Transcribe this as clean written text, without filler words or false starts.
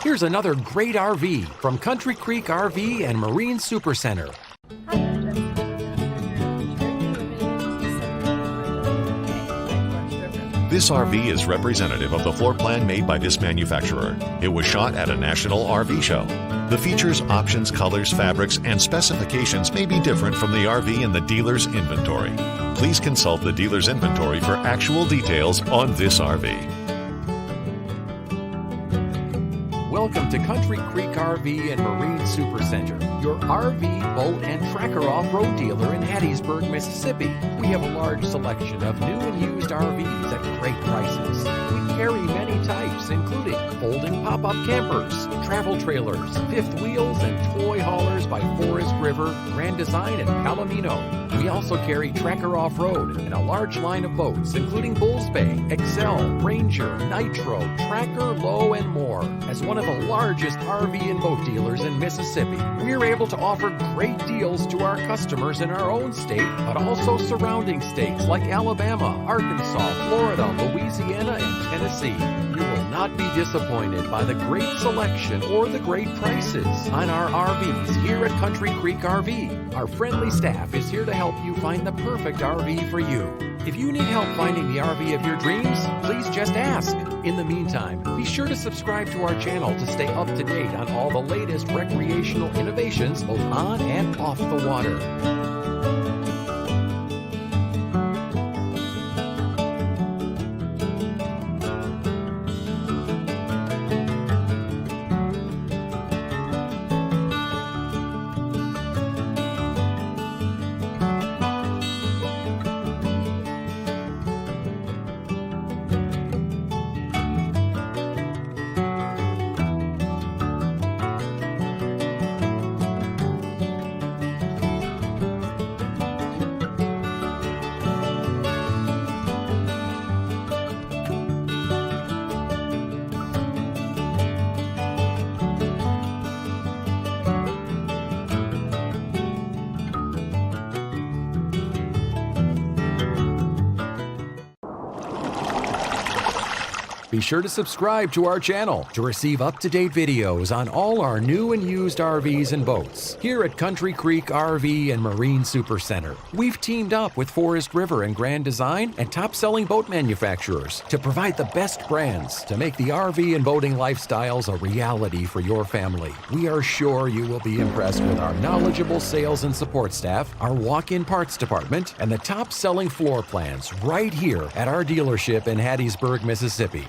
Here's another great RV from Country Creek RV and Marine Supercenter. This RV is representative of the floor plan made by this manufacturer. It was shot at a national RV show. The features, options, colors, fabrics, and specifications may be different from the RV in the dealer's inventory. Please consult the dealer's inventory for actual details on this RV. Welcome to Country Creek RV and Marine Supercenter, your RV, boat, and tracker off-road dealer in Hattiesburg, Mississippi. We have a large selection of new and used RVs at great prices. We carry many types, including folding pop-up campers, travel trailers, fifth wheels, and toy haulers by Forest River, Grand Design, and Palomino. We also carry tracker off-road and a large line of boats, including Bulls Bay, Excel, Ranger, Nitro, Tracker, Low, and more. As one of the largest RV and boat dealers in Mississippi, we're able to offer great deals to our customers in our own state, but also surrounding states like Alabama, Arkansas, Florida, Louisiana, and Tennessee. You will not be disappointed by the great selection or the great prices on our RVs here at Country Creek RV. Our friendly staff is here to help you find the perfect RV for you. If you need help finding the RV of your dreams, please just ask. In the meantime, be sure to subscribe to our channel to stay up to date on all the latest recreational innovations both on and off the water. Be sure to subscribe to our channel to receive up-to-date videos on all our new and used RVs and boats. Here at Country Creek RV and Marine Supercenter, we've teamed up with Forest River and Grand Design and top-selling boat manufacturers to provide the best brands to make the RV and boating lifestyles a reality for your family. We are sure you will be impressed with our knowledgeable sales and support staff, our walk-in parts department, and the top-selling floor plans right here at our dealership in Hattiesburg, Mississippi.